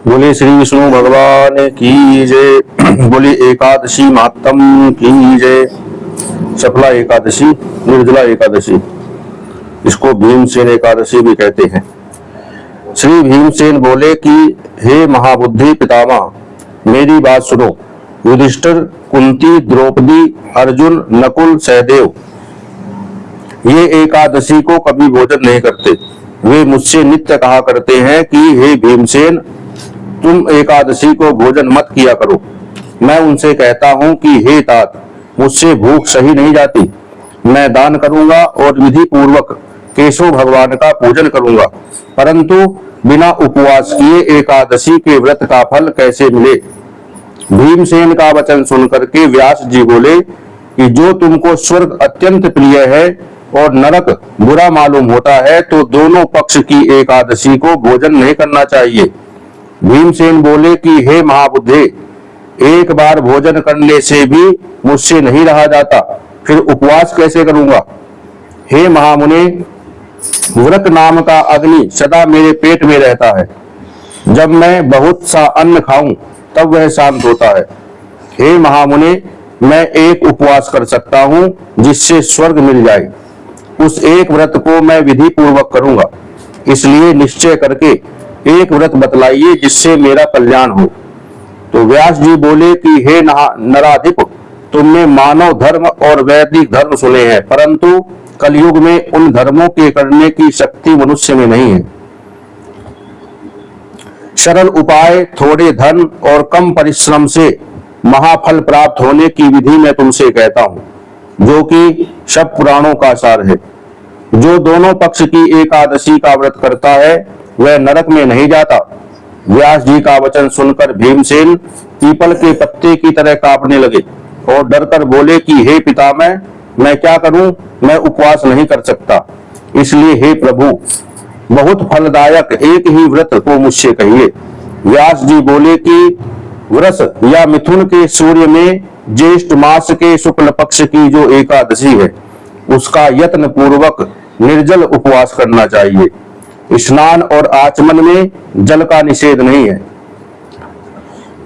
बोले श्री विष्णु भगवान की जय। बोले एकादशी महात्म की जय। सफला एकादशी, निर्जला एकादशी, इसको भीमसेन एकादशी भी कहते हैं। श्री भीमसेन बोले कि हे महाबुद्धि पितामह, मेरी बात सुनो। युधिष्ठिर, कुंती, द्रौपदी, अर्जुन, नकुल, सहदेव ये एकादशी को कभी भोजन नहीं करते। वे मुझसे नित्य कहा करते हैं कि हे भीमसेन, तुम एकादशी को भोजन मत किया करो। मैं उनसे कहता हूं कि हे तात, मुझसे भूख सही नहीं जाती। मैं दान करूंगा और विधि पूर्वक केशव भगवान का पूजन करूंगा, परंतु बिना उपवास किए एकादशी के व्रत का फल कैसे मिले। भीमसेन का वचन सुनकर के व्यास जी बोले कि जो तुमको स्वर्ग अत्यंत प्रिय है और नरक बुरा मालूम होता है, तो दोनों पक्ष की एकादशी को भोजन नहीं करना चाहिए। भीमसेन बोले कि हे महाबुद्धे, एक बार भोजन करने से भी मुझसे नहीं रहा जाता, फिर उपवास कैसे करूंगा। हे महामुने, व्रत नाम का अग्नि सदा मेरे पेट में रहता है। जब मैं बहुत सा अन्न खाऊं तब वह शांत होता है। हे महामुने, मैं एक उपवास कर सकता हूं जिससे स्वर्ग मिल जाए। उस एक व्रत को मैं विधि पूर्वक करूंगा, इसलिए निश्चय करके एक व्रत बतलाइए जिससे मेरा कल्याण हो। तो व्यास जी बोले कि हे नराधिप, तुमने मानव धर्म और वैदिक धर्म सुने हैं, परंतु कलयुग में उन धर्मों के करने की शक्ति मनुष्य में नहीं है। सरल उपाय, थोड़े धन और कम परिश्रम से महाफल प्राप्त होने की विधि मैं तुमसे कहता हूं, जो कि सब पुराणों का सार है। जो दोनों पक्ष की एकादशी का व्रत करता है वह नरक में नहीं जाता। व्यास जी का वचन सुनकर भीमसेन पीपल के पत्ते की तरह कांपने लगे और डरकर बोले कि हे पितामह, मैं क्या करूं, मैं उपवास नहीं कर सकता। इसलिए हे प्रभु, बहुत फलदायक एक ही व्रत को मुझसे कहिए। व्यास जी बोले कि वृष या मिथुन के सूर्य में ज्येष्ठ मास के शुक्ल पक्ष की जो एकादशी है, उसका यत्न पूर्वक निर्जल उपवास करना चाहिए। स्नान और आचमन में जल का निषेध नहीं है।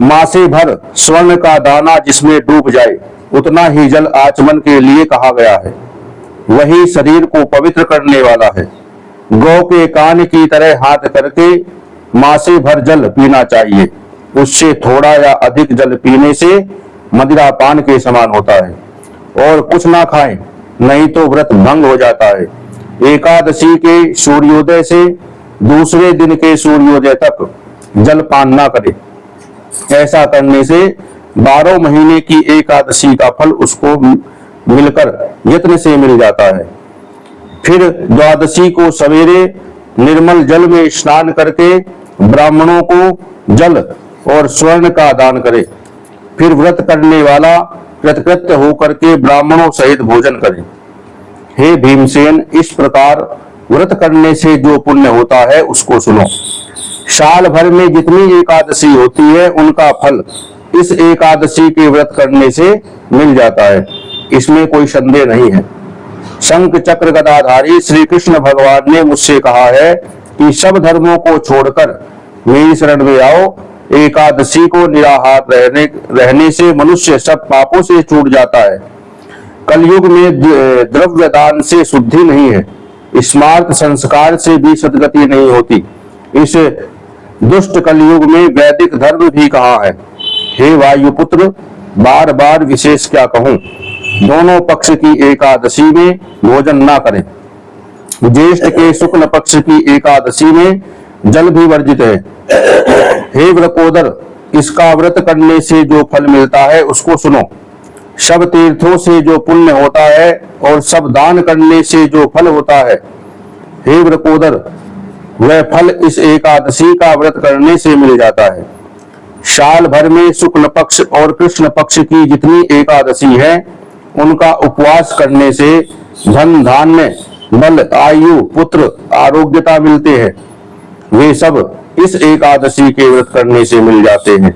मासे भर स्वर्ण का दाना जिसमें डूब जाए उतना ही जल आचमन के लिए कहा गया है। वही शरीर को पवित्र करने वाला है। गौ के कान की तरह हाथ करके मासे भर जल पीना चाहिए। उससे थोड़ा या अधिक जल पीने से मदिरा पान के समान होता है। और कुछ ना खाएं, नहीं तो व्रत भंग हो जाता है। एकादशी के सूर्योदय से दूसरे दिन के सूर्योदय तक जल पान ना करें। ऐसा करने से 12 महीने की एकादशी का फल उसको मिलकर यत्न से मिल जाता है। फिर द्वादशी को सवेरे निर्मल जल में स्नान करके ब्राह्मणों को जल और स्वर्ण का दान करे। फिर व्रत करने वाला कृतकृत्य होकर के ब्राह्मणों सहित भोजन करे। हे भीमसेन, इस प्रकार व्रत करने से जो पुण्य होता है उसको सुनो। साल भर में जितनी एकादशी होती है उनका फल इस एकादशी के व्रत करने से मिल जाता है, इसमें कोई संदेह नहीं है। शंख चक्र गदाधारी श्री कृष्ण भगवान ने मुझसे कहा है कि सब धर्मों को छोड़कर मेरी शरण में आओ। एकादशी को निराहार रहने से मनुष्य सब पापों से छूट जाता है। कलयुग में द्रव्य दान से शुद्धि नहीं है, स्मार्त संस्कार से भी सद्गति नहीं होती। इस दुष्ट कलयुग में वैदिक धर्म भी कहाँ है। हे वायुपुत्र, बार बार विशेष क्या कहूं। दोनों पक्ष की एकादशी में भोजन ना करें। ज्येष्ठ के शुक्ल पक्ष की एकादशी में जल भी वर्जित है। हे व्रकोदर, इसका व्रत करने से जो फल मिलता है उसको सुनो। सब तीर्थों से जो पुण्य होता है और सब दान करने से जो फल होता है, हे व्रकोदर, वह फल इस एकादशी का व्रत करने से मिल जाता है। साल भर में शुक्ल पक्ष और कृष्ण पक्ष की जितनी एकादशी है उनका उपवास करने से धन, धान्य, बल, आयु, पुत्र, आरोग्यता मिलते हैं। वे सब इस एकादशी के व्रत करने से मिल जाते हैं।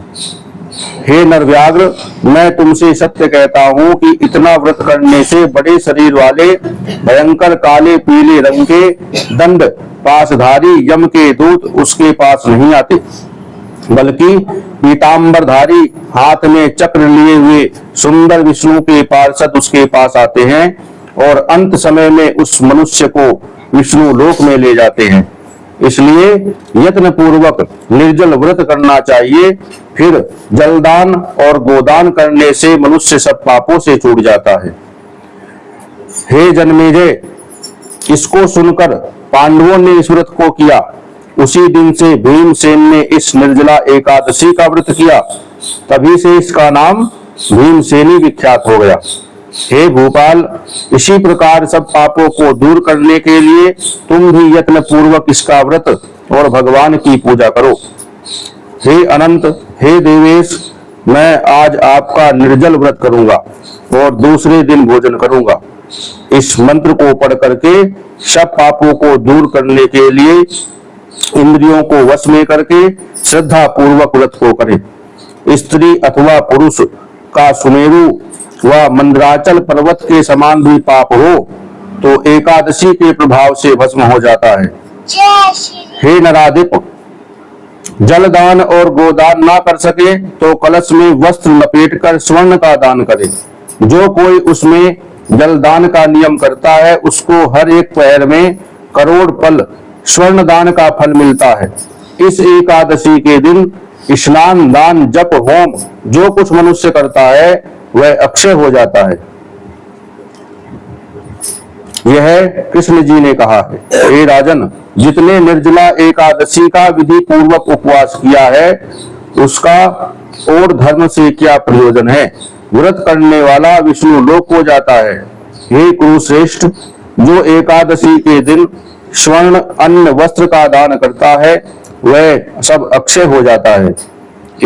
हे नरव्याघ्र, मैं तुमसे सत्य कहता हूं कि इतना व्रत करने से बड़े शरीर वाले भयंकर काले पीले रंग के दंड पासधारी यम के दूत उसके पास नहीं आते। बल्कि पीतांबरधारी हाथ में चक्र लिए हुए सुंदर विष्णु के पार्षद उसके पास आते हैं और अंत समय में उस मनुष्य को विष्णु लोक में ले जाते हैं। इसलिए यत्न पूर्वक निर्जल व्रत करना चाहिए। फिर जलदान और गोदान करने से मनुष्य सब पापों से छूट जाता है। हे जन्मेजय, इसको सुनकर पांडवों ने इस व्रत को किया। उसी दिन से भीमसेन ने इस निर्जला एकादशी का व्रत किया। तभी से इसका नाम भीमसेनी विख्यात हो गया। हे भोपाल, इसी प्रकार सब पापों को दूर करने के लिए तुम भी यत्न पूर्वक इसका व्रत और भगवान की पूजा करो। हे अनंत, हे देवेश, मैं आज आपका निर्जल व्रत करूंगा और दूसरे दिन भोजन करूंगा। इस मंत्र को पढ़ करके सब पापों को दूर करने के लिए इंद्रियों को वश में करके श्रद्धा पूर्वक व्रत को करें। स्त्री अथवा पुरुष का सुमेरु व मंदराचल पर्वत के समान भी पाप हो तो एकादशी के प्रभाव से भस्म हो जाता है। हे नराधिप, जलदान और गोदान ना कर सके तो कलश में वस्त्र लपेटकर स्वर्ण का दान करे। जो कोई उसमें जलदान का नियम करता है उसको हर एक पैर में करोड़ पल स्वर्ण दान का फल मिलता है। इस एकादशी के दिन स्नान, दान, जप, होम जो कुछ मनुष्य करता है वह अक्षय हो जाता है। यह कृष्ण जी ने कहा है। हे राजन, जितने निर्जला एकादशी का विधि पूर्वक उपवास किया है उसका और धर्म से क्या प्रयोजन है। व्रत करने वाला विष्णु लोक हो जाता है। हे कुरुश्रेष्ठ, जो एकादशी के दिन स्वर्ण, अन्न, वस्त्र का दान करता है वह सब अक्षय हो जाता है।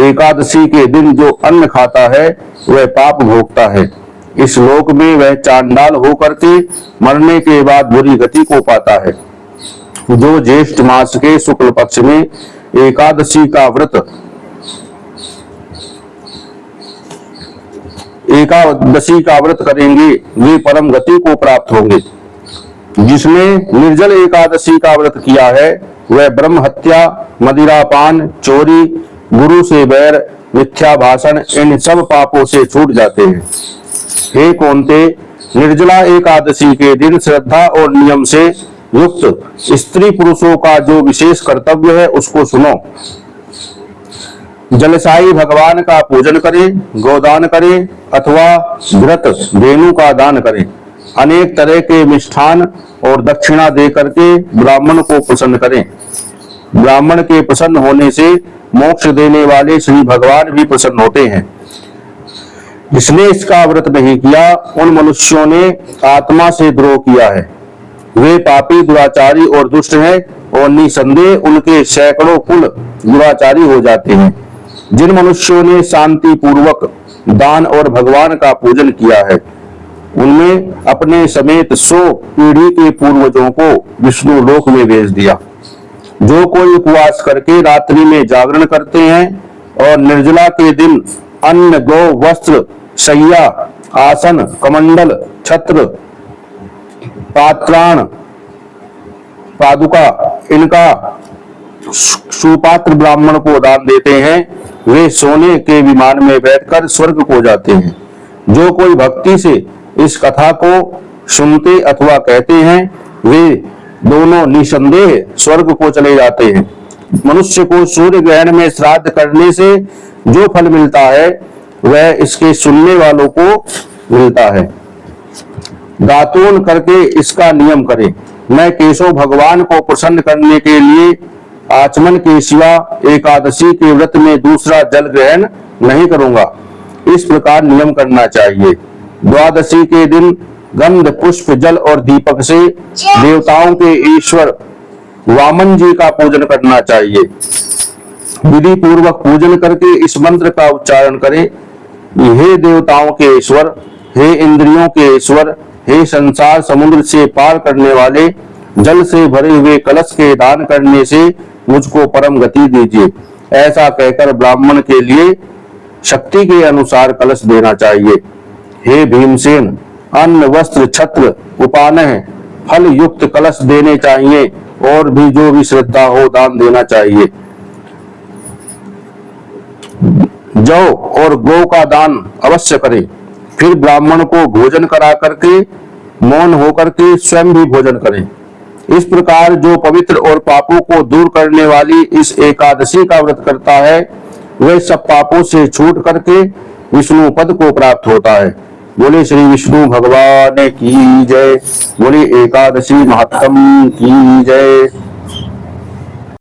एकादशी के दिन जो अन्न खाता है वह पाप भोगता है। इस लोक में वह चांडाल होकर के मरने के बाद बुरी गति को पाता है। जो ज्येष्ठ मास के शुक्ल पक्ष में एकादशी का व्रत करेंगे वे परम गति को प्राप्त होंगे। जिसने निर्जल एकादशी का व्रत किया है वह ब्रह्म हत्या, मदिरापान, चोरी, गुरु से बैर, मिथ्या भाषण इन सब पापों से छूट जाते हैं। हे कौन्ते, निर्जला एकादशी के दिन श्रद्धा और नियम से युक्त स्त्री पुरुषों का जो विशेष कर्तव्य है उसको सुनो। जलसाई भगवान का पूजन करें, गोदान करें अथवा व्रत धेनु का दान करें। अनेक तरह के मिष्ठान और दक्षिणा दे करके ब्राह्मण को प्रसन्न करें। ब्राह्मण के प्रसन्न होने से मोक्ष देने वाले श्री भगवान भी प्रसन्न होते हैं। जिसने इसका व्रत नहीं किया उन मनुष्यों ने आत्मा से द्रोह किया है। वे पापी, दुराचारी और दुष्ट हैं और निसंदेह उनके सैकड़ों कुल दुराचारी हो जाते हैं। जिन मनुष्यों ने शांति पूर्वक दान और भगवान का पूजन किया है उनमें अपने समेत 100 पीढ़ी के पूर्वजों को विष्णु लोक में भेज दिया। जो कोई उपवास करके रात्रि में जागरण करते हैं और निर्जला के दिन अन्न, गौ, वस्त्र, शय्या, आसन, कमंडल, छत्र, पात्राण, पादुका इनका सुपात्र ब्राह्मण को दान देते हैं वे सोने के विमान में बैठकर स्वर्ग को जाते हैं। जो कोई भक्ति से इस कथा को सुनते अथवा कहते हैं वे दोनों निसंदेह स्वर्ग को चले जाते हैं। मनुष्य को सूर्य ग्रहण में श्राद्ध करने से जो फल मिलता है वह इसके सुनने वालों को मिलता है। दातून करके इसका नियम करें। मैं केशव भगवान को प्रसन्न करने के लिए आचमन के सिवा एकादशी के व्रत में दूसरा जल ग्रहण नहीं करूंगा। इस प्रकार नियम करना चाहिए। द्वादशी के दिन गंध, पुष्प, जल और दीपक से देवताओं के ईश्वर वामन जी का पूजन करना चाहिए। विधि पूर्वक पूजन करके इस मंत्र का उच्चारण करें। हे देवताओं के ईश्वर, हे इंद्रियों के ईश्वर, हे संसार समुद्र से पार करने वाले, जल से भरे हुए कलश के दान करने से मुझको परम गति दीजिए। ऐसा कहकर ब्राह्मण के लिए शक्ति के अनुसार कलश देना चाहिए। हे भीमसेन, अन्न, वस्त्र, छत्र, उपानह, फल युक्त कलश देने चाहिए और भी जो भी श्रद्धा हो दान देना चाहिए। जौ और गौ का दान अवश्य करें, फिर ब्राह्मण को भोजन करा करके मौन होकर के स्वयं भी भोजन करें। इस प्रकार जो पवित्र और पापों को दूर करने वाली इस एकादशी का व्रत करता है वह सब पापों से छूट करके विष्णु पद को प्राप्त होता है। बोले श्री विष्णु भगवान की जय, बोले एकादशी महात्म की जय।